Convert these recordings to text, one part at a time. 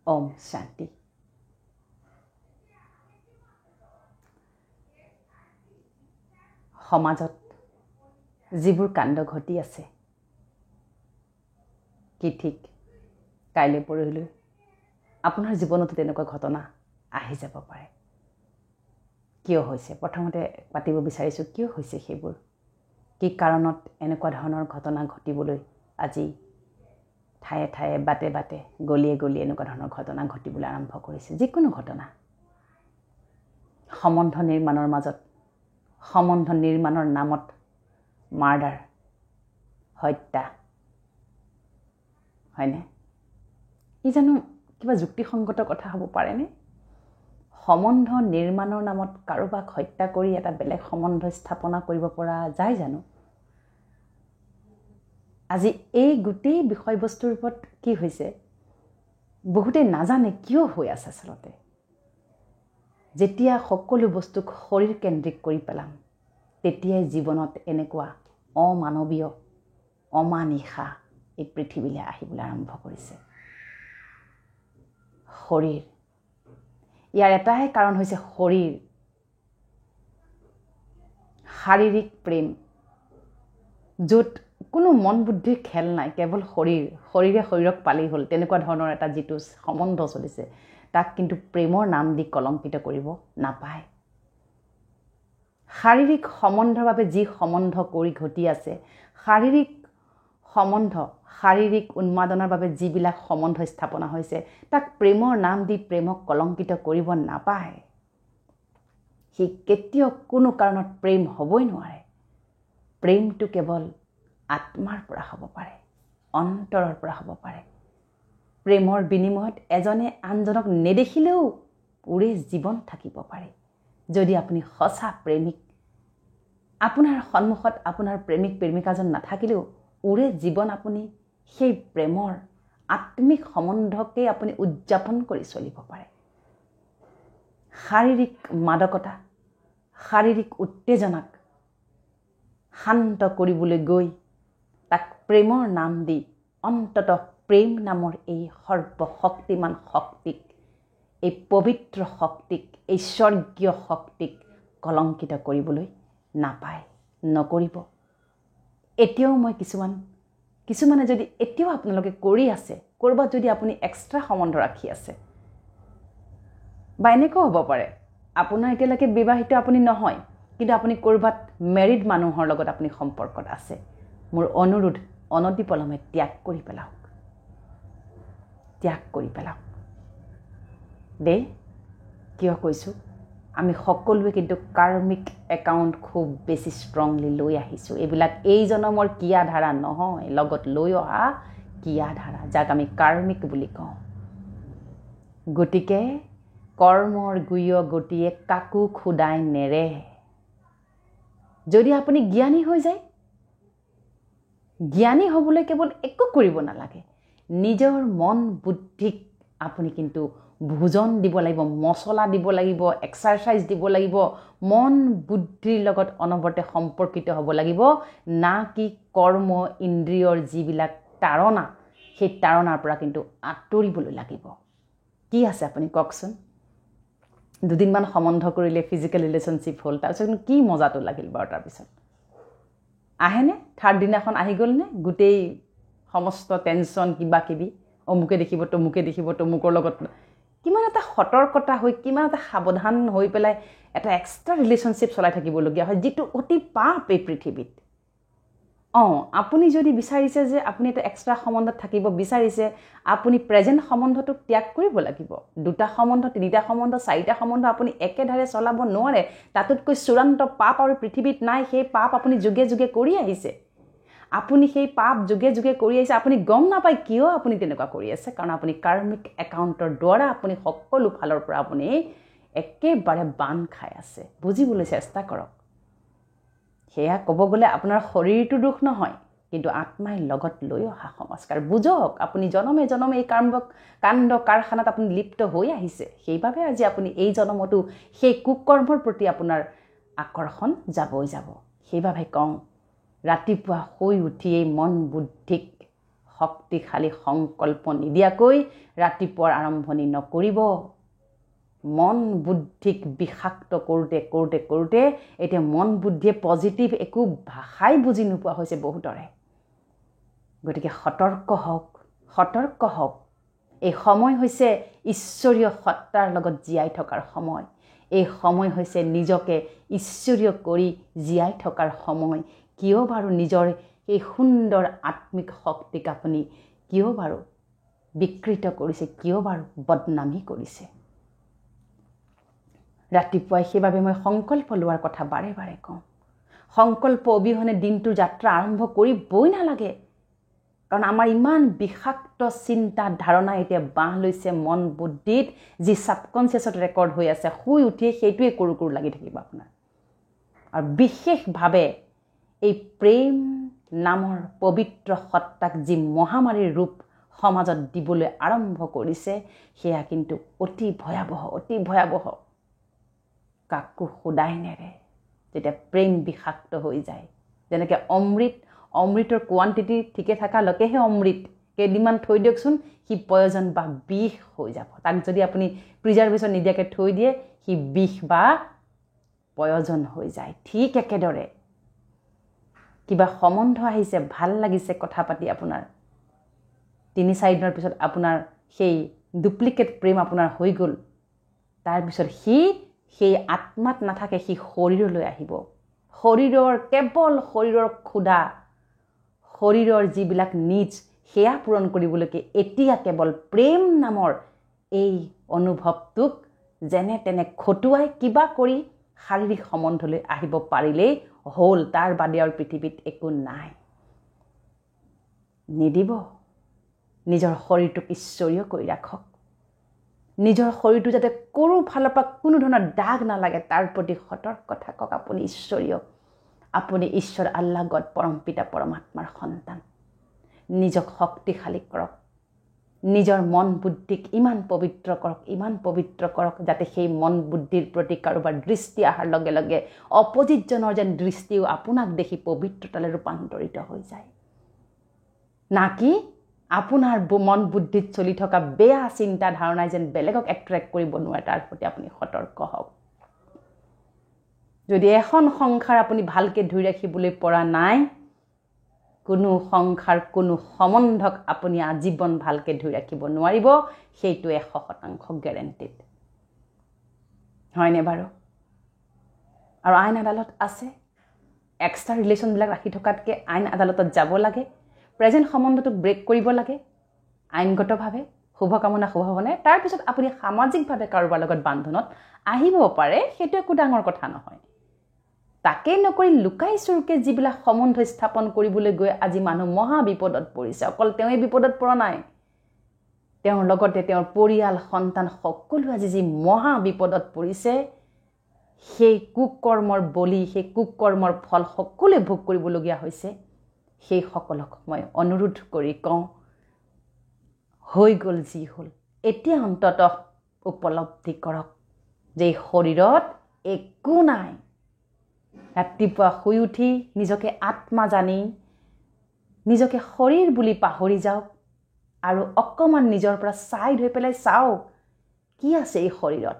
ওম শান্তি। সমাজত যিবোৰ কাণ্ড ঘটি আছে, কি ঠিক কাইলৈ পৰহিলৈ আপোনাৰ জীৱনতো তেনেকুৱা ঘটনা আহি যাব পাৰে। কিয় হৈছে? প্ৰথমতে পাতিব বিচাৰিছোঁ, কিয় হৈছে সেইবোৰ? কি কাৰণত এনেকুৱা ধৰণৰ ঘটনা ঘটিবলৈ আজি ঠায়ে ঠায়ে বাটে বাটে গলিয়ে গলিয়ে এনেকুৱা ধৰণৰ ঘটনা ঘটিবলৈ আৰম্ভ কৰিছে? যিকোনো ঘটনা সম্বন্ধ নিৰ্মাণৰ মাজত, সম্বন্ধ নিৰ্মাণৰ নামত মাৰ্ডাৰ, হত্যা, হয়নে? ই জানো কিবা যুক্তিসংগত কথা হ'ব পাৰেনে? সম্বন্ধ নিৰ্মাণৰ নামত কাৰোবাক হত্যা কৰি এটা বেলেগ সম্বন্ধ স্থাপনা কৰিব পৰা যায় জানো? আজি এই গোটেই বিষয়বস্তুৰ ওপৰত কি হৈছে, বহুতে নাজানে কিয় হৈ আছে। আচলতে যেতিয়া সকলো বস্তুক শৰীৰ কেন্দ্ৰিক কৰি পেলাম, তেতিয়াই জীৱনত এনেকুৱা অমানৱীয়, অমানিশা এই পৃথিৱীলৈ আহিবলৈ আৰম্ভ কৰিছে। শৰীৰ, ইয়াৰ এটাই কাৰণ হৈছে শৰীৰ, শাৰীৰিক প্ৰেম, য'ত কোনো মন বুদ্ধিৰ খেল নাই, কেৱল শৰীৰ, শৰীৰে শৰীৰক পালেই হ'ল, তেনেকুৱা ধৰণৰ এটা যিটো সম্বন্ধ চলিছে, তাক কিন্তু প্ৰেমৰ নাম দি কলংকিত কৰিব নাপায়। শাৰীৰিক সম্বন্ধৰ বাবে যি সম্বন্ধ কৰি ঘটি আছে, শাৰীৰিক সম্বন্ধ, শাৰীৰিক উন্মাদনাৰ বাবে যিবিলাক সম্বন্ধ স্থাপনা হৈছে, তাক প্ৰেমৰ নাম দি প্ৰেমক কলংকিত কৰিব নাপায়। সি কেতিয়াও কোনো কাৰণত প্ৰেম হ'বই নোৱাৰে। প্ৰেমটো কেৱল আত্মাৰ পৰা হ'ব পাৰে, অন্তৰৰ পৰা হ'ব পাৰে। প্ৰেমৰ বিনিময়ত এজনে আনজনক নেদেখিলেও পুৰে জীৱন থাকিব পাৰে। যদি আপুনি সঁচা প্ৰেমিক, আপোনাৰ সন্মুখত আপোনাৰ প্ৰেমিক প্ৰেমিকাজন নাথাকিলেও উৰে জীৱন আপুনি সেই প্ৰেমৰ আত্মিক সম্বন্ধকেই আপুনি উদযাপন কৰি চলিব পাৰে। শাৰীৰিক মাদকতা, শাৰীৰিক উত্তেজনাক শান্ত কৰিবলৈ গৈ তাক প্ৰেমৰ নাম দি অন্ততঃ প্ৰেম নামৰ এই সৰ্বশক্তিমান শক্তিক, এই পবিত্ৰ শক্তিক, এই স্বৰ্গীয় শক্তিক কলংকিত কৰিবলৈ নাপায়, নকৰিব। এতিয়াও মই কিছুমানে যদি এতিয়াও আপোনালোকে কৰি আছে, ক'ৰবাত যদি আপুনি এক্সট্ৰা সম্বন্ধ ৰাখি আছে, বা এনেকুৱাও হ'ব পাৰে আপোনাৰ এতিয়ালৈকে বিবাহিত আপুনি নহয়, কিন্তু আপুনি ক'ৰবাত মেৰিড মানুহৰ লগত আপুনি সম্পৰ্কত আছে, মোৰ অনুৰোধ অনতিপলমে ত্যাগ কৰি পেলাওক, ত্যাগ কৰি পেলাওক দেই। কিয় কৈছোঁ? আমি সকলোৱে কিন্তু কাৰ্মিক একাউণ্ট খুব বেছি ষ্ট্ৰংলি লৈ আহিছোঁ। এইবিলাক এই জনমৰ কিয়া ধাৰা নহয়, লগত লৈ অহা কিয়া ধাৰা, যাক আমি কাৰ্মিক বুলি কওঁ। গতিকে কৰ্মৰ গুয় গতিয়ে কাকো খুদাই নেৰে। যদি আপুনি জ্ঞানী হৈ যায়, জ্ঞানী হ'বলৈ কেৱল একো কৰিব নালাগে, নিজৰ মন বুদ্ধিক আপুনি কিন্তু ভোজন দিব লাগিব, মছলা দিব লাগিব, এক্সাৰচাইজ দিব লাগিব, মন বুদ্ধিৰ লগত অনবৰতে সম্পৰ্কিত হ'ব লাগিব, না কি কৰ্ম ইন্দ্ৰিয়ৰ যিবিলাক তাৰণা, সেই তাৰণাৰ পৰা কিন্তু আঁতৰিবলৈ লাগিব। কি আছে আপুনি কওকচোন? দুদিনমান সম্বন্ধ কৰিলে, ফিজিকেল ৰিলেশ্যনশ্বিপ হ'ল, তাৰপিছত কি মজাটো লাগিল বাৰু? তাৰপিছত আহেনে? থাৰ্ড দিনাখন আহি গ'লনে গোটেই সমস্ত টেনশ্যন, কিবা কিবি, অমুকে দেখিব, তমুকে দেখিব, তমুকৰ লগত কিমান এটা সতৰ্কতা হৈ, কিমান এটা সাৱধান হৈ পেলাই এটা এক্সট্ৰা ৰিলেশ্যনশ্বিপ চলাই থাকিবলগীয়া হয়, যিটো অতি পাপ এই পৃথিৱীত। আপুনি যদি বিচাৰিছে যে আপুনি এটা এক্সট্ৰা সম্বন্ধত থাকিব বিচাৰিছে, আপুনি প্ৰেজেণ্ট সম্বন্ধটোক ত্যাগ কৰিব লাগিব। 2টা সম্বন্ধ, 3টা সম্বন্ধ, 4টা সম্বন্ধ আপুনি একেধাৰে চলাব নোৱাৰে। তাতোতকৈ চূড়ান্ত পাপ আৰু পৃথিৱীত নাই। সেই পাপ আপুনি যুগে যুগে কৰি আহিছে। আপুনি সেই পাপ যুগে যুগে কৰি আহিছে, আপুনি গম নাপায় কিয় আপুনি তেনেকুৱা কৰি আছে। কাৰণ আপুনি কাৰ্মিক একাউণ্টৰ দ্বাৰা আপুনি সকলো ফালৰ পৰা আপুনি একেবাৰে বান খাই আছে। বুজিবলৈ চেষ্টা কৰক। সেয়া ক'ব গ'লে আপোনাৰ শৰীৰটো দোষ নহয়, কিন্তু আত্মাই লগত লৈ অহা সংস্কাৰ। বুজক, আপুনি জনমে জনমে এই কাণ্ড কাৰখানাত আপুনি লিপ্ত হৈ আহিছে। সেইবাবে আজি আপুনি এই জনমতো সেই কুকৰ্মৰ প্ৰতি আপোনাৰ আকৰ্ষণ যাবই যাব। সেইবাবে কওঁ, ৰাতিপুৱা শুই উঠিয়েই মন বুদ্ধিক শক্তিশালী সংকল্প নিদিয়াকৈ ৰাতিপুৱাৰ আৰম্ভণি নকৰিব। মন বুদ্ধিক বিষাক্ত কৰোঁতে এতিয়া মন বুদ্ধিয়ে পজিটিভ একো ভাষাই বুজি নোপোৱা হৈছে বহুতৰে। গতিকে সতৰ্ক হওক। এই সময় হৈছে ঈশ্বৰীয় সত্তাৰ লগত জীয়াই থকাৰ সময়। এই সময় হৈছে নিজকে ঈশ্বৰীয় কৰি জীয়াই থকাৰ সময়। কিয় বাৰু নিজৰ এই সুন্দৰ আত্মিক শক্তিক আপুনি কিয় বাৰু বিকৃত কৰিছে, কিয় বাৰু বদনামী কৰিছে? ৰাতিপুৱাই সেইবাবে মই সংকল্প লোৱাৰ কথা বাৰে বাৰে কওঁ। সংকল্প অবিহনে দিনটোৰ যাত্ৰা আৰম্ভ কৰিবই নালাগে। কাৰণ আমাৰ ইমান বিষাক্ত চিন্তা ধাৰণা এতিয়া বাঁহ লৈছে মন বুদ্ধিত, যি ছাবকনচিয়াছত ৰেকৰ্ড হৈ আছে। শুই উঠিয়ে সেইটোৱে কৰো লাগি থাকিব আপোনাৰ। আৰু বিশেষভাৱে এই প্ৰেম নামৰ পবিত্ৰ সত্তাক যি মহামাৰীৰ ৰূপ সমাজত দিবলৈ আৰম্ভ কৰিছে, সেয়া কিন্তু অতি ভয়াৱহ। কাকো সোধাই নেৰে যেতিয়া প্ৰেম বিষাক্ত হৈ যায়। যেনেকৈ অমৃতৰ কোৱান্টিটি ঠিকে থকালৈকেহে অমৃত, কেইদিনমান থৈ দিয়কচোন, সি পয়জন বা বিষ হৈ যাব। তাক যদি আপুনি প্ৰিজাৰ্ভেশ্যন নিদিয়াকৈ থৈ দিয়ে, সি বিষ বা পয়জন হৈ যায়। ঠিক একেদৰে কিবা সম্বন্ধ আহিছে, ভাল লাগিছে কথা পাতি, আপোনাৰ 3-4 দিনৰ পিছত আপোনাৰ সেই ডুপ্লিকেট প্ৰেম আপোনাৰ হৈ গ'ল। তাৰপিছত সেই আত্মাত নাথাকে, সি শৰীৰলৈ আহিব। কেৱল শৰীৰৰ ক্ষুধা, শৰীৰৰ যিবিলাক নিজ, সেয়া পূৰণ কৰিবলৈকে এতিয়া কেৱল প্ৰেম নামৰ এই অনুভৱটোক যেনে তেনে খটুৱাই কিবা কৰি শাৰীৰিক সম্বন্ধলৈ আহিব পাৰিলেই হ'ল। তাৰ বাদে আৰু পৃথিৱীত একো নাই। নিদিব। নিজৰ শৰীৰটোক ঈশ্বৰীয় কৰি ৰাখক। নিজৰ শৰীৰটো যাতে কোনো ফালৰ পৰা কোনো ধৰণৰ দাগ নালাগে, তাৰ প্ৰতি সতৰ্ক থাকক। আপুনি ঈশ্বৰীয়, আপুনি ঈশ্বৰ আল্লাহ গড পৰম পিতা পৰমাত্মাৰ সন্তান। নিজক শক্তিশালী কৰক। নিজৰ মন বুদ্ধিক ইমান পবিত্ৰ কৰক যাতে সেই মন বুদ্ধিৰ প্ৰতি কাৰোবাৰ দৃষ্টি অহাৰ লগে লগে অপজিতজনৰ যেন দৃষ্টিও আপোনাক দেখি পবিত্ৰতালৈ ৰূপান্তৰিত হৈ যায়। নাকি আপোনাৰ মন বুদ্ধিত চলি থকা বেয়া চিন্তা ধাৰণাই যেন বেলেগক এট্ৰেক্ট কৰিব নোৱাৰে, তাৰ প্ৰতি আপুনি সতৰ্ক হওক। যদি এখন সংসাৰ আপুনি ভালকৈ ধৰি ৰাখিবলৈ পৰা নাই, কোনো সংসাৰ, কোনো সম্বন্ধক আপুনি আজীৱন ভালকৈ ধৰি ৰাখিব নোৱাৰিব। সেইটো 100% গেৰেণ্টিড। হয়নে বাৰু? আৰু আইন আদালত আছে। এক্সট্ৰা ৰিলেশ্যনবিলাক ৰাখি থকাতকৈ আইন আদালতত যাব লাগে। প্ৰেজেণ্ট সম্বন্ধটোক ব্ৰেক কৰিব লাগে আইনগতভাৱে, শুভভাৱনাৰে। তাৰপিছত আপুনি সামাজিকভাৱে কাৰোবাৰ লগত বান্ধোনত আহিব পাৰে, সেইটো একো ডাঙৰ কথা নহয়। তাকেই নকৰি লুকাই চুৰকে যিবিলাক সম্বন্ধ স্থাপন কৰিবলৈ গৈ আজি মানুহ মহা বিপদত পৰিছে। অকল তেওঁই বিপদত পৰা নাই, তেওঁৰ লগতে তেওঁৰ পৰিয়াল, সন্তান সকলো আজি যি মহা বিপদত পৰিছে, সেই কুকৰ্মৰ বলি, সেই কুকৰ্মৰ ফল সকলোৱে ভোগ কৰিবলগীয়া হৈছে। সেইসকলক মই অনুৰোধ কৰি কওঁ, হৈ গ'ল যি হ'ল, এতিয়া অন্ততঃ উপলব্ধি কৰক যে এই শৰীৰত একো নাই। ৰাতিপুৱা শুই উঠি নিজকে আত্মা জানি নিজকে শৰীৰ বুলি পাহৰি যাওক আৰু অকণমান নিজৰ পৰা ছাইড হৈ পেলাই চাওক কি আছে এই শৰীৰত।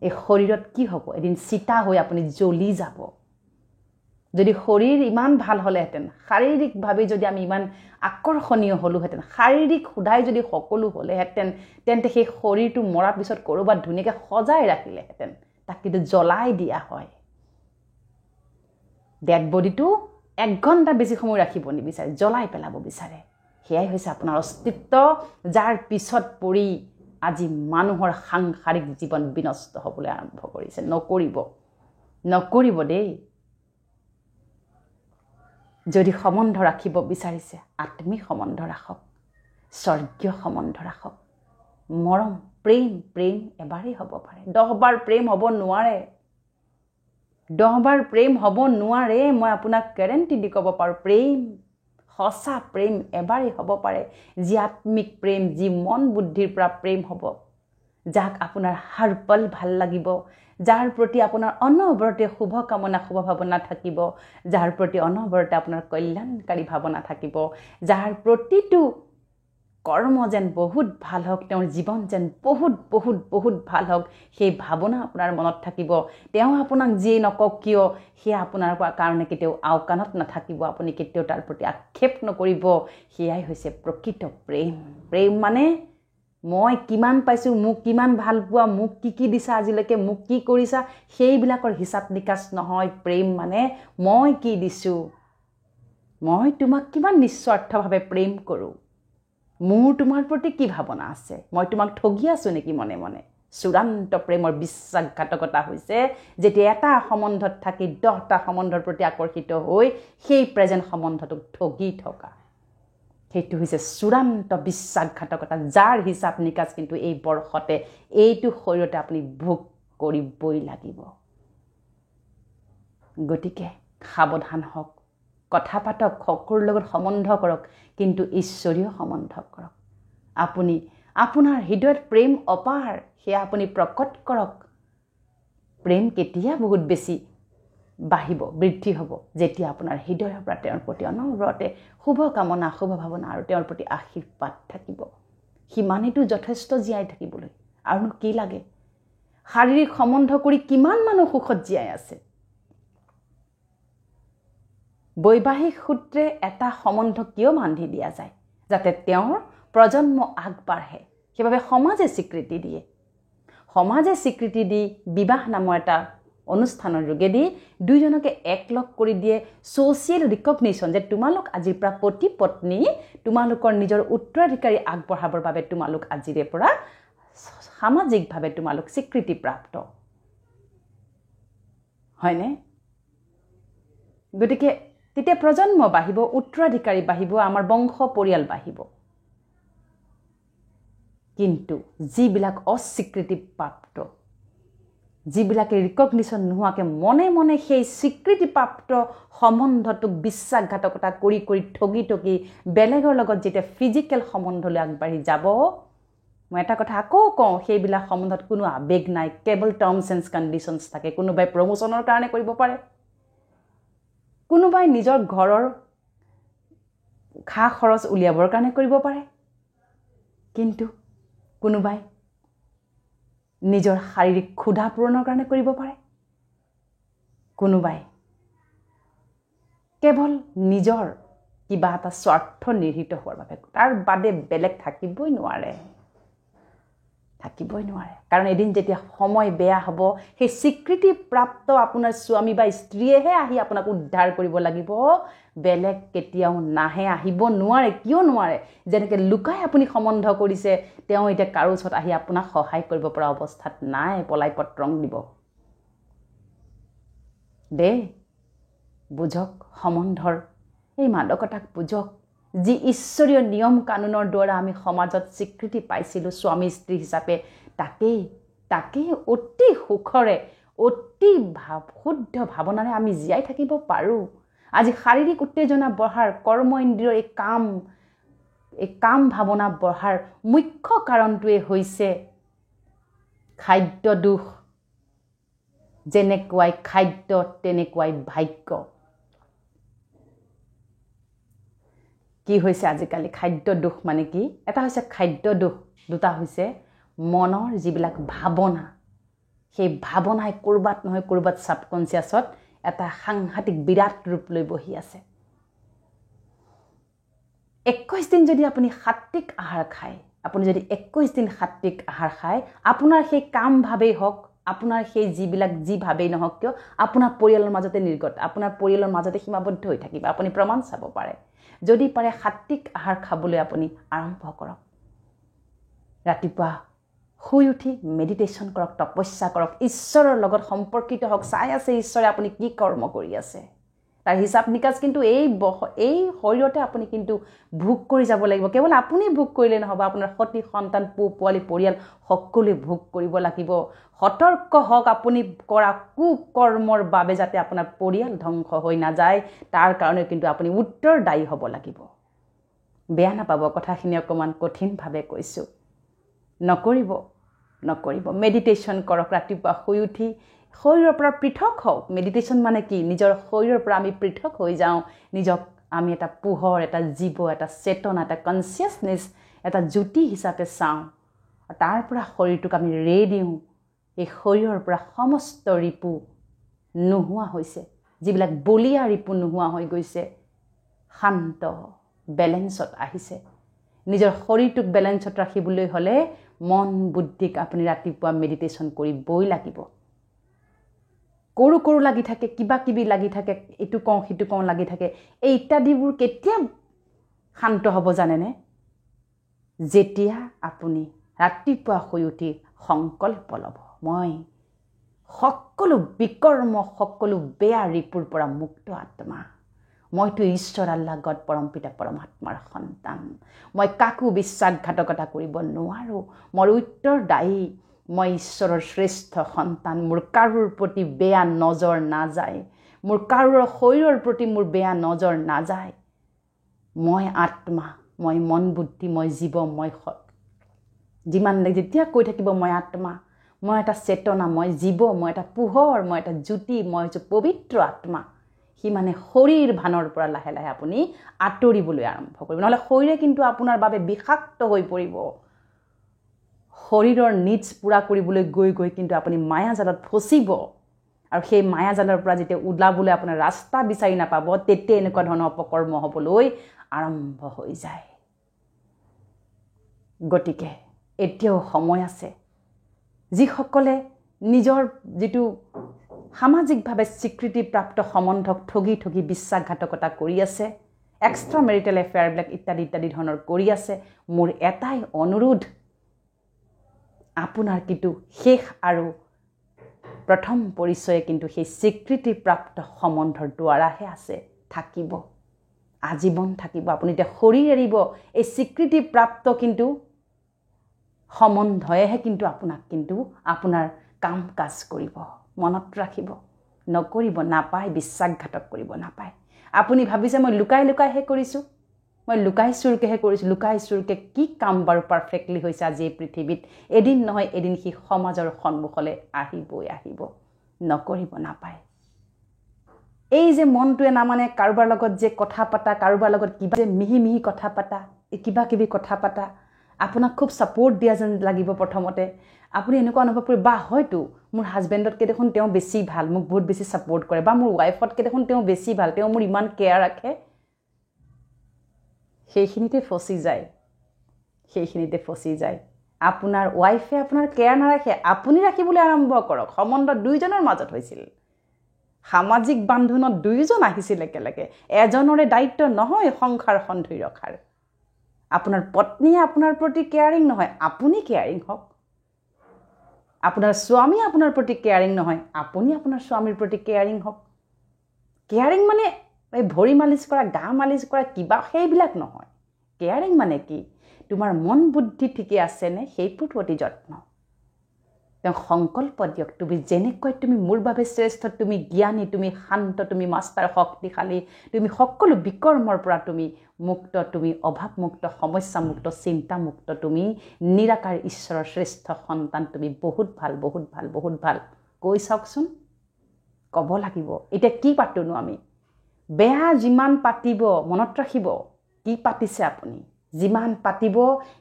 এই শৰীৰত কি হ'ব? এদিন চিতা হৈ আপুনি জ্বলি যাব। যদি শৰীৰ ইমান ভাল হ'লেহেঁতেন, শাৰীৰিকভাৱে যদি আমি ইমান আকৰ্ষণীয় হ'লোহেঁতেন, শাৰীৰিক সুধাই যদি সকলো হ'লেহেঁতেন, তেন্তে সেই শৰীৰটো মৰাৰ পিছত ক'ৰবাত ধুনীয়াকৈ সজাই ৰাখিলেহেঁতেন। তাক কিন্তু জ্বলাই দিয়া হয়। ডেড বডিটো 1 ঘণ্টা বেছি সময় ৰাখিব নিবিচাৰে, জ্বলাই পেলাব বিচাৰে। সেয়াই হৈছে আপোনাৰ অস্তিত্ব, যাৰ পিছত পৰি আজি মানুহৰ সাংসাৰিক জীৱন বিনষ্ট হ'বলৈ আৰম্ভ কৰিছে। নকৰিব দেই। যদি সম্বন্ধ ৰাখিব বিচাৰিছে, আত্মিক সম্বন্ধ ৰাখক, স্বৰ্গীয় সম্বন্ধ ৰাখক। মৰম, প্ৰেম এবাৰেই হ'ব পাৰে, 10 বাৰ প্ৰেম হ'ব নোৱাৰে। 10 বাৰ প্ৰেম হ'ব নোৱাৰে। মই আপোনাক গেৰেণ্টি দি ক'ব পাৰোঁ, সঁচা প্ৰেম এবাৰেই হ'ব পাৰে। যি আত্মিক প্ৰেম, যি মন বুদ্ধিৰ পৰা প্ৰেম হ'ব, যাক আপোনাৰ হাৰপল ভাল লাগিব, যাৰ প্ৰতি আপোনাৰ অনবৰতে শুভ কামনা শুভ ভাৱনা থাকিব, যাৰ প্ৰতি অনবৰতে আপোনাৰ কল্যাণকাৰী ভাৱনা থাকিব, যাৰ প্ৰতিটো কৰ্ম যেন বহুত ভাল হওক, তেওঁৰ জীৱন যেন বহুত বহুত বহুত ভাল হওক, সেই ভাৱনা আপোনাৰ মনত থাকিব। তেওঁ আপোনাক যিয়ে নকওক কিয় সেয়া আপোনাৰ কাৰণে কেতিয়াও আওকাণত নাথাকিব, আপুনি কেতিয়াও তাৰ প্ৰতি আক্ষেপ নকৰিব। সেয়াই হৈছে প্ৰকৃত প্ৰেম। প্ৰেম মানে মই কিমান পাইছোঁ, মোক কিমান ভাল পোৱা, মোক কি দিছা আজিলৈকে, মোক কি কৰিছা, সেইবিলাকৰ হিচাপ নিকাচ নহয়। প্ৰেম মানে মই কি দিছোঁ, মই তোমাক কিমান নিস্বাৰ্থভাৱে প্ৰেম কৰোঁ, মোৰ তোমাৰ প্ৰতি কি ভাৱনা আছে, মই তোমাক ঠগি আছোঁ নেকি মনে মনে। চূড়ান্ত প্ৰেমৰ বিশ্বাসঘাতকতা হৈছে যেতিয়া এটা সম্বন্ধত থাকি 10টা সম্বন্ধৰ প্ৰতি আকৰ্ষিত হৈ সেই প্ৰেজেণ্ট সম্বন্ধটোক ঠগি থকা। সেইটো হৈছে চূড়ান্ত বিশ্বাসঘাতকতা, যাৰ হিচাপ নিকাচ কিন্তু এই বৰ্ষতে এইটো শৰীৰতে আপুনি ভোগ কৰিবই লাগিব। গতিকে সাৱধান হওক, কথা পাতক, সকলোৰ লগত সম্বন্ধ কৰক, কিন্তু ঈশ্বৰীয় সম্বন্ধ কৰক। আপুনি আপোনাৰ হৃদয়ত প্ৰেম অপাৰ, সেয়া আপুনি প্ৰকট কৰক। প্ৰেম কেতিয়া বহুত বেছি বাঢ়িব, বৃদ্ধি হ'ব, যেতিয়া আপোনাৰ হৃদয়ৰ পৰা তেওঁৰ প্ৰতি অনবৰতে শুভ কামনা শুভ ভাৱনা আৰু তেওঁৰ প্ৰতি আশীৰ্বাদ থাকিব। সিমানেইটো যথেষ্ট জীয়াই থাকিবলৈ, আৰুনো কি লাগে। শাৰীৰিক সম্বন্ধ কৰি কিমান মানুহ সুখত জীয়াই আছে। বৈবাহিক সূত্ৰে এটা সম্বন্ধ কিয় বান্ধি দিয়া যায়, যাতে তেওঁৰ প্ৰজন্ম আগবাঢ়ে। সেইবাবে সমাজে স্বীকৃতি দিয়ে। সমাজে স্বীকৃতি দি বিবাহ নামৰ এটা অনুষ্ঠানৰ যোগেদি দুইজনকে একলগ কৰি দিয়ে ছ'চিয়েল ৰিকগনিশ্যন, যে তোমালোক আজিৰ পৰা পতি পত্নী, তোমালোকৰ নিজৰ উত্তৰাধিকাৰী আগবঢ়াবৰ বাবে তোমালোক আজিৰে পৰা সামাজিকভাৱে তোমালোক স্বীকৃতিপ্ৰাপ্ত, হয়নে? গতিকে তেতিয়া প্ৰজন্ম বাঢ়িব, উত্তৰাধিকাৰী বাঢ়িব, আমাৰ বংশ পৰিয়াল বাঢ়িব। কিন্তু যিবিলাক অস্বীকৃতিপ্ৰাপ্ত, যিবিলাকে ৰিকগনিশ্যন নোহোৱাকৈ মনে মনে সেই স্বীকৃতিপ্ৰাপ্ত সম্বন্ধটোক বিশ্বাসঘাতকতা কৰি কৰি ঠগি ঠগি বেলেগৰ লগত যেতিয়া ফিজিকেল সম্বন্ধলৈ আগবাঢ়ি যাব, মই এটা কথা আকৌ কওঁ, সেইবিলাক সম্বন্ধত কোনো আৱেগ নাই, কেৱল টাৰ্মছ এণ্ড কণ্ডিশ্যনছ থাকে। কোনোবাই প্ৰমোচনৰ কাৰণে কৰিব পাৰে, কোনোবাই নিজৰ ঘৰৰ খা খৰচ উলিয়াবৰ কাৰণে কৰিব পাৰে, কিন্তু কোনোবাই নিজৰ শাৰীৰিক ক্ষুধা পূৰণৰ কাৰণে কৰিব পাৰে, কোনোবাই কেৱল নিজৰ কিবা এটা স্বাৰ্থ নিহিত হোৱাৰ বাবে, তাৰ বাদে বেলেগ থাকিবই নোৱাৰে। কাৰণ এদিন যেতিয়া সময় বেয়া হ'ব, সেই স্বীকৃতিপ্ৰাপ্ত আপোনাৰ স্বামী বা স্ত্ৰীয়েহে আহি আপোনাক উদ্ধাৰ কৰিব লাগিব, বেলেগ কেতিয়াও নাহে, আহিব নোৱাৰে। কিয় নোৱাৰে? যেনেকৈ লুকাই আপুনি সম্বন্ধ কৰিছে, তেওঁ এতিয়া কাৰো ওচৰত আহি আপোনাক সহায় কৰিব পৰা অৱস্থাত নাই, পলাই পত্ৰং দিব দেই। বুজক সম্বন্ধৰ এই মাদকতাক, বুজক যি ঈশ্বৰীয় নিয়ম কানুনৰ দ্বাৰা আমি সমাজত স্বীকৃতি পাইছিলোঁ স্বামী স্ত্ৰী হিচাপে, তাকেই অতি সুখৰে, অতি শুদ্ধ ভাৱনাৰে আমি জীয়াই থাকিব পাৰোঁ। আজি শাৰীৰিক উত্তেজনা বঢ়াৰ, কৰ্ম ইন্দ্ৰিয়ৰ এই কাম ভাৱনা বঢ়াৰ মুখ্য কাৰণটোৱে হৈছে খাদ্য দোষ। যেনেকুৱাই খাদ্য তেনেকুৱাই ভাগ্য। কি হৈছে আজিকালি খাদ্য দোষ মানে কি? এটা হৈছে খাদ্য দোষ, দুটা হৈছে মনৰ যিবিলাক ভাৱনা, সেই ভাৱনাই ক'ৰবাত নহয় ক'ৰবাত ছাবকনচিয়াছত এটা সাংঘাতিক বিৰাট ৰূপ লৈ বহি আছে। 21 দিন যদি আপুনি সাত্বিক আহাৰ খায়, আপুনি যদি 21 দিন সাত্বিক আহাৰ খায়, আপোনাৰ সেই কাম ভাৱেই হওক, আপোনাৰ সেই যি ভাৱেই নহওক কিয়, আপোনাৰ পৰিয়ালৰ মাজতে নিৰ্গত, আপোনাৰ পৰিয়ালৰ মাজতে সীমাবদ্ধ হৈ থাকিব। আপুনি প্ৰমাণ চাব পাৰে। যদি পাৰে সাত্বিক আহাৰ খাবলৈ আপুনি আৰম্ভ কৰক। ৰাতিপুৱা শুই উঠি মেডিটেশ্যন কৰক, তপস্যা কৰক, ঈশ্বৰৰ লগত সম্পৰ্কিত হওক, চাই আছে ঈশ্বৰে আপুনি কি কৰ্ম কৰি আছে, তাৰ হিচাপ নিকাচ কিন্তু এই শৰীৰতে আপুনি কিন্তু ভোগ কৰি যাব লাগিব। কেৱল আপুনি ভোগ কৰিলে নহ'ব, আপোনাৰ সতি সন্তান পোৱালি পৰিয়াল সকলোৱে ভোগ কৰিব লাগিব। সতৰ্ক হওক আপুনি কৰা কুকৰ্মৰ বাবে, যাতে আপোনাৰ পৰিয়াল ধ্বংস হৈ নাযায়, তাৰ কাৰণে কিন্তু আপুনি উত্তৰদায়ী হ'ব লাগিব। বেয়া নাপাব, কথাখিনি অকণমান কঠিনভাৱে কৈছোঁ, নকৰিব। নকৰিব মেডিটেশ্যন কৰক ৰাতিপুৱা শুই উঠি শৰীৰৰ পৰা পৃথক হওক মেডিটেশ্যন মানে কি নিজৰ শৰীৰৰ পৰা আমি পৃথক হৈ যাওঁ নিজক আমি এটা পোহৰ এটা জীৱ এটা চেতনা এটা কনচিয়াছনেছ এটা জ্যোতি হিচাপে চাওঁ তাৰ পৰা শৰীৰটোক আমি ৰে দিওঁ এই শৰীৰৰ পৰা সমস্ত ৰিপু নোহোৱা হৈছে যিবিলাক বলিয়া ৰিপু নোহোৱা হৈ গৈছে শান্ত বেলেঞ্চত আহিছে নিজৰ শৰীৰটোক বেলেঞ্চত ৰাখিবলৈ হ'লে মন বুদ্ধিক আপুনি ৰাতিপুৱা মেডিটেশ্যন কৰিবই লাগিব কৰু লাগি থাকে কিবা কিবি লাগি থাকে এইটো কওঁ সিটো কওঁ লাগি থাকে এই ইত্যাদিবোৰ কেতিয়া শান্ত হ'ব জানেনে যেতিয়া আপুনি ৰাতিপুৱা শুই উঠি সংকল্প ল'ব মই সকলো বিকৰ্ম সকলো বেয়া ৰিপুৰ পৰা মুক্ত আত্মা মইতো ঈশ্বৰ আল্লাহ গড পৰমপিতা পৰমাত্মাৰ সন্তান মই কাকো বিশ্বাসঘাতকতা কৰিব নোৱাৰোঁ মোৰ উত্তৰদায়ী মই ঈশ্বৰৰ শ্ৰেষ্ঠ সন্তান মোৰ কাৰোৰ প্ৰতি বেয়া নজৰ নাযায় মোৰ কাৰোৰ শৰীৰৰ প্ৰতি মোৰ বেয়া নজৰ নাযায় মই আত্মা মই মন বুদ্ধি মই জীৱ মই যিমান যেতিয়া কৈ থাকিব মই আত্মা মই এটা চেতনা মই জীৱ মই এটা পোহৰ মই এটা জ্যোতি মই হৈছে পবিত্ৰ আত্মা সিমানে শৰীৰ ভানৰ পৰা লাহে লাহে আপুনি আঁতৰিবলৈ আৰম্ভ কৰিব নহ'লে শৰীৰে কিন্তু আপোনাৰ বাবে বিষাক্ত হৈ পৰিব শৰীৰৰ নিডছ পূৰা কৰিবলৈ গৈ গৈ কিন্তু আপুনি মায়াজালত ফচিব আৰু সেই মায়াজালৰ পৰা যেতিয়া ওলাবলৈ আপোনাৰ ৰাস্তা বিচাৰি নাপাব তেতিয়া এনেকুৱা ধৰণৰ অপকৰ্ম হ'বলৈ আৰম্ভ হৈ যায় গতিকে এতিয়াও সময় আছে যিসকলে নিজৰ যিটো সামাজিকভাৱে স্বীকৃতিপ্ৰাপ্ত সম্বন্ধক ঠগি ঠগি বিশ্বাসঘাতকতা কৰি আছে এক্সট্ৰা মেৰিটেল এফেয়াৰবিলাক ইত্যাদি ইত্যাদি ধৰণৰ কৰি আছে মোৰ এটাই অনুৰোধ আপোনাৰ কিন্তু শেষ আৰু প্ৰথম পৰিচয় কিন্তু সেই স্বীকৃতিপ্ৰাপ্ত সম্বন্ধৰ দ্বাৰাহে আছে থাকিব আজীৱন থাকিব আপুনি এতিয়া শৰীৰ এৰিব এই স্বীকৃতিপ্ৰাপ্ত কিন্তু সম্বন্ধয়েহে কিন্তু আপোনাক কিন্তু আপোনাৰ কাম কাজ কৰিব মনত ৰাখিব নকৰিব নাপায় বিশ্বাসঘাতক কৰিব নাপায় আপুনি ভাবিছে মই লুকাই লুকাইহে কৰিছোঁ মই লুকাই চুৰকেহে কৰিছোঁ লুকাই চুৰকে কি কাম বাৰু পাৰফেক্টলি হৈছে আজি এই পৃথিৱীত এদিন নহয় এদিন সি সমাজৰ সন্মুখলৈ আহিব নকৰিব নাপায় এই যে মনটোৱে নামানে কাৰোবাৰ লগত যে কথা পাতা কাৰোবাৰ লগত কিবা যে মিহি মিহি কথা পাতা কিবা কিবি কথা পাতা আপোনাক খুব ছাপোৰ্ট দিয়া যেন লাগিব প্ৰথমতে আপুনি এনেকুৱা অনুভৱ কৰিব বা হয়তো মোৰ হাজবেণ্ডতকৈ দেখোন তেওঁ বেছি ভাল মোক বহুত বেছি ছাপোৰ্ট কৰে বা মোৰ ৱাইফতকৈ দেখোন তেওঁ বেছি ভাল তেওঁ মোৰ ইমান কেয়াৰ ৰাখে সেইখিনিতে ফচি যায় আপোনাৰ ৱাইফে আপোনাৰ কেয়াৰ নাৰাখে আপুনি ৰাখিবলৈ আৰম্ভ কৰক সম্বন্ধ দুইজনৰ মাজত হৈছিল সামাজিক বান্ধোনত দুইজন আহিছিল একেলগে এজনৰে দায়িত্ব নহয় সংসাৰখন ধৰি ৰখাৰ আপোনাৰ পত্নীয়ে আপোনাৰ প্ৰতি কেয়াৰিং নহয় আপুনি কেয়াৰিং হওক আপোনাৰ স্বামী আপোনাৰ প্ৰতি কেয়াৰিং নহয় আপুনি আপোনাৰ স্বামীৰ প্ৰতি কেয়াৰিং হওক কেয়াৰিং মানে এই ভৰি মালিচ কৰা গা মালিচ কৰা কিবা সেইবিলাক নহয় কেয়াৰিং মানে কি তোমাৰ মন বুদ্ধি ঠিকে আছেনে সেইটোৰ প্ৰতি যত্ন তেওঁ সংকল্প দিয়ক তুমি যেনেকৈ তুমি মোৰ বাবে শ্ৰেষ্ঠ তুমি জ্ঞানী তুমি শান্ত তুমি মাষ্টাৰ শক্তিশালী তুমি সকলো বিকৰ্মৰ পৰা তুমি মুক্ত তুমি অভাৱমুক্ত সমস্যামুক্ত চিন্তামুক্ত তুমি নিৰাকাৰ ঈশ্বৰৰ শ্ৰেষ্ঠ সন্তান তুমি বহুত ভাল কৈ চাওকচোন ক'ব লাগিব এতিয়া কি পাতোনো আমি বেয়া যিমান পাতিব মনত ৰাখিব কি পাতিছে আপুনি যিমান পাতিব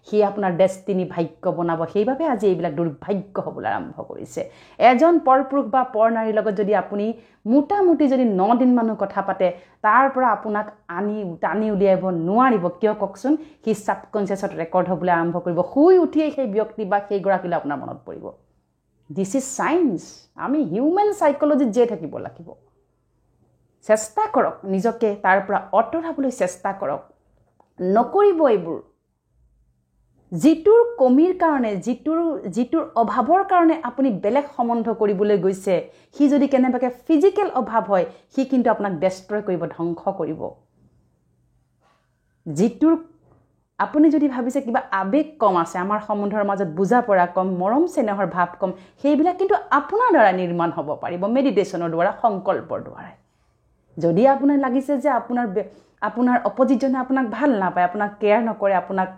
সি আপোনাৰ ডেষ্টিনি ভাগ্য বনাব সেইবাবে আজি এইবিলাক দুৰ্ভাগ্য হ'বলৈ আৰম্ভ কৰিছে এজন পৰপুৰুষ বা পৰনাৰীৰ লগত যদি আপুনি মোটামুটি যদি 9 দিন মানুহ কথা পাতে তাৰ পৰা আপোনাক টানি উলিয়াব নোৱাৰিব কিয় কওকচোন সি সাবকনচিয়াছত ৰেকৰ্ড হ'বলৈ আৰম্ভ কৰিব শুই উঠিয়ে সেই ব্যক্তি বা সেই গৰাকীলৈ আপোনাৰ মনত পৰিব দিছ ইজ সায়েন্স আমি হিউমেন সাইকোলজিত যে থাকিব লাগিব চেষ্টা কৰক নিজকে তাৰ পৰা অতৰাবলৈ চেষ্টা কৰক নকৰিব এইবোৰ যিটোৰ কমিৰ কাৰণে যিটোৰ অভাৱৰ কাৰণে আপুনি বেলেগ সম্বন্ধ কৰিবলৈ গৈছে সি যদি কেনেবাকৈ ফিজিকেল অভাৱ হয় সি কিন্তু আপোনাক ডেষ্ট্ৰয় কৰিব ধ্বংস কৰিব যিটোৰ আপুনি যদি ভাবিছে কিবা আবেগ কম আছে আমাৰ সম্বন্ধৰ মাজত বুজা পৰা কম মৰম চেনেহৰ ভাৱ কম সেইবিলাক কিন্তু আপোনাৰ দ্বাৰা নিৰ্মাণ হ'ব পাৰিব মেডিটেশ্যনৰ দ্বাৰা সংকল্পৰ দ্বাৰা যদি আপোনাৰ লাগিছে যে আপোনাৰ অপজিটজনে আপোনাক ভাল নাপায় আপোনাক কেয়াৰ নকৰে আপোনাক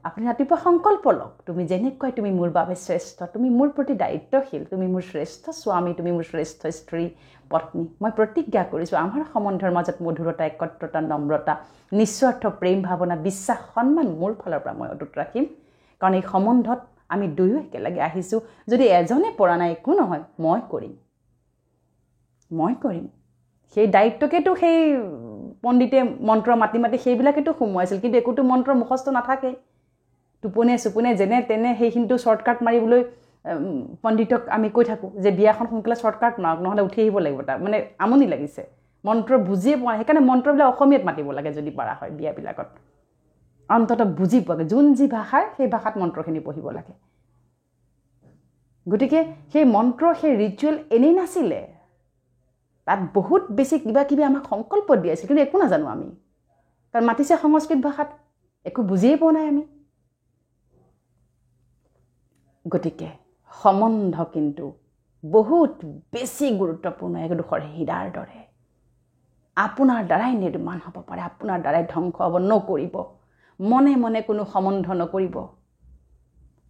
আপুনি ৰাতিপুৱা সংকল্প লওক তুমি যেনেকৈ তুমি মোৰ বাবে শ্ৰেষ্ঠ তুমি মোৰ প্ৰতি দায়িত্বশীল তুমি মোৰ শ্ৰেষ্ঠ স্বামী তুমি মোৰ শ্ৰেষ্ঠ স্ত্ৰী পত্নী মই প্ৰতিজ্ঞা কৰিছোঁ আমাৰ সম্বন্ধৰ মাজত মধুৰতা একত্ৰতা নম্ৰতা নিস্বাৰ্থ প্ৰেম ভাৱনা বিশ্বাস সন্মান মোৰ ফালৰ পৰা মই অটুট ৰাখিম কাৰণ এই সম্বন্ধত আমি দুয়ো একেলগে আহিছোঁ যদি এজনে পৰা নাই একো নহয় মই কৰিম সেই দায়িত্বকেতো সেই পণ্ডিতে মন্ত্ৰ মাতি মাতি সেইবিলাকেতো সোমোৱাইছিল কিন্তু একোতো মন্ত্ৰ মুখস্থ নাথাকে টোপনে যেনে তেনে সেইখিনিতো শ্বৰ্টকাট মাৰিবলৈ পণ্ডিতক আমি কৈ থাকোঁ যে বিয়াখন সোনকালে শ্বৰ্টকাট মাৰক নহ'লে উঠি আহিব লাগিব তাৰ মানে আমনি লাগিছে মন্ত্ৰ বুজিয়ে পোৱা সেইকাৰণে মন্ত্ৰবিলাক অসমীয়াত মাতিব লাগে যদি পাৰা হয় বিয়াবিলাকত অন্ততঃ বুজি পোৱাকৈ যোন যি ভাষাৰ সেই ভাষাত মন্ত্ৰখিনি পঢ়িব লাগে গতিকে সেই মন্ত্ৰ সেই ৰিচুৱেল এনেই নাছিলে তাত বহুত বেছি কিবা আমাক সংকল্প দিয়াইছিল কিন্তু একো নাজানো আমি কাৰণ মাতিছে সংস্কৃত ভাষাত একো বুজিয়ে পোৱা নাই আমি গতিকে সম্বন্ধ কিন্তু বহুত বেছি গুৰুত্বপূৰ্ণ একডোখৰ হীৰাৰ দৰে আপোনাৰ দ্বাৰাই নিৰ্মাণ হ'ব পাৰে আপোনাৰ দ্বাৰাই ধ্বংস হ'ব নকৰিব মনে মনে কোনো সম্বন্ধ নকৰিব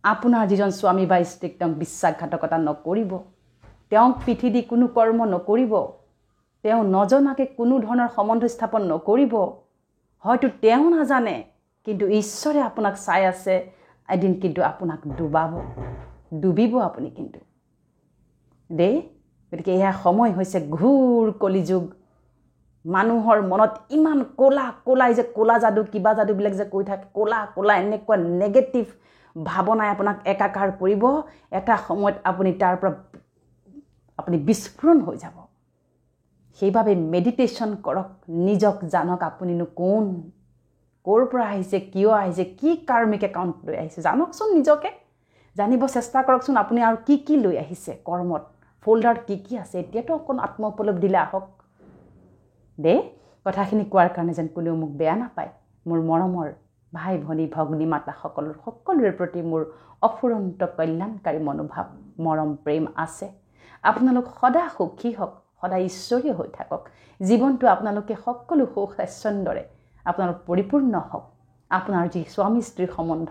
আপোনাৰ যিজন স্বামী বা স্ত্ৰীক তেওঁক বিশ্বাসঘাতকতা নকৰিব তেওঁক পিঠি দি কোনো কৰ্ম নকৰিব তেওঁ নজনাকৈ কোনো ধৰণৰ সম্বন্ধ স্থাপন নকৰিব হয়তো তেওঁ নাজানে কিন্তু ঈশ্বৰে আপোনাক চাই আছে এদিন কিন্তু আপোনাক ডুবিব আপুনি কিন্তু দেই গতিকে এয়া সময় হৈছে ঘূৰ কলিযুগ মানুহৰ মনত ইমান ক'লা যে ক'লা যাদু কিবা যাদুবিলাক যে কৈ থাকে ক'লা এনেকুৱা নেগেটিভ ভাৱনাই আপোনাক একাকাৰ কৰিব এটা সময়ত আপুনি তাৰ পৰা আপুনি বিস্ফোৰণ হৈ যাব সেইবাবে মেডিটেশ্যন কৰক নিজক জানক আপুনিনো কোন ক'ৰ পৰা আহিছে কিয় আহিছে কি কাৰ্মিক একাউণ্ট লৈ আহিছে জানকচোন নিজকে জানিব চেষ্টা কৰকচোন আপুনি আৰু কি লৈ আহিছে কৰ্মত ফল্ডাৰত কি আছে এতিয়াতো অকণ আত্ম উপলব্ধিলৈ আহক দে কথাখিনি কোৱাৰ কাৰণে যেন কোনেও মোক বেয়া নাপায় মোৰ মৰমৰ ভাই ভনী ভগ্নী মাতা সকলোৰে প্ৰতি মোৰ অফুৰন্ত কল্যাণকাৰী মনোভাৱ মৰম প্ৰেম আছে আপোনালোক সদা সুখী হওক সদায় ঈশ্বৰীয় হৈ থাকক জীৱনটো আপোনালোকে সকলো সুখ স্বাচ্ছন্দ্যৰে আপোনালোক পৰিপূৰ্ণ হওক আপোনাৰ যি স্বামী স্ত্ৰীৰ সম্বন্ধ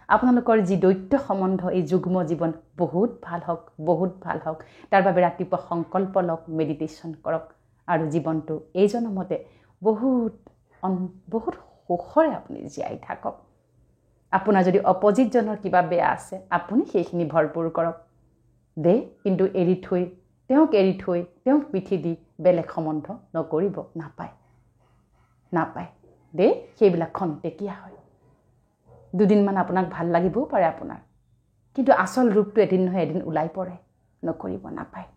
আপোনালোকৰ যি দৈত্য সম্বন্ধ এই যুগ্ম জীৱন বহুত ভাল হওক তাৰ বাবে ৰাতিপুৱা সংকল্প লওক মেডিটেশ্যন কৰক আৰু জীৱনটো এই জনমতে বহুত সুখৰে আপুনি জীয়াই থাকক আপোনাৰ যদি অপজিটজনৰ কিবা বেয়া আছে আপুনি সেইখিনি ভৰপূৰ কৰক দে কিন্তু তেওঁক এৰি থৈ তেওঁক পিঠি দি বেলেগ সম্বন্ধ নকৰিব নাপায় দে সেইবিলাক খন্তেকীয়া হয় দুদিনমান আপোনাক ভাল লাগিবও পাৰে আপোনাৰ কিন্তু আচল ৰূপটো এদিন নহয় এদিন ওলাই পৰে নকৰিব নাপায়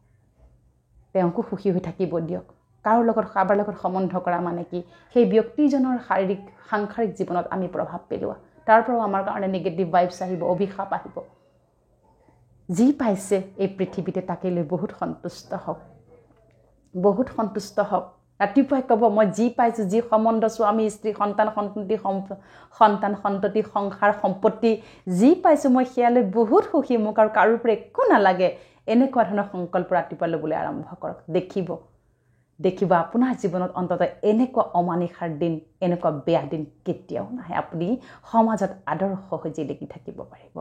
তেওঁকো সুখী হৈ থাকিব দিয়ক কাৰোবাৰ লগত সম্বন্ধ কৰা মানে কি সেই ব্যক্তিজনৰ শাৰীৰিক সাংসাৰিক জীৱনত আমি প্ৰভাৱ পেলোৱা তাৰ পৰাও আমাৰ কাৰণে নিগেটিভ ভাইবছ আহিব অভিশাপ আহিব যি পাইছে এই পৃথিৱীতে তাকে লৈ বহুত সন্তুষ্ট হওক ৰাতিপুৱাই ক'ব মই যি পাইছোঁ যি সম্বন্ধ স্বামী স্ত্ৰী সন্তান সন্ততি সংসাৰ সম্পত্তি যি পাইছোঁ মই সেয়ালৈ বহুত সুখী মোক আৰু কাৰোৰ পৰা একো নালাগে এনেকুৱা ধৰণৰ সংকল্প ৰাতিপুৱা ল'বলৈ আৰম্ভ কৰক দেখিব আপোনাৰ জীৱনত অন্ততঃ এনেকুৱা অমানিশাৰ দিন এনেকুৱা বেয়া দিন কেতিয়াও নাহে আপুনি সমাজত আদৰ্শ হৈ জিলিকি থাকিব পাৰিব।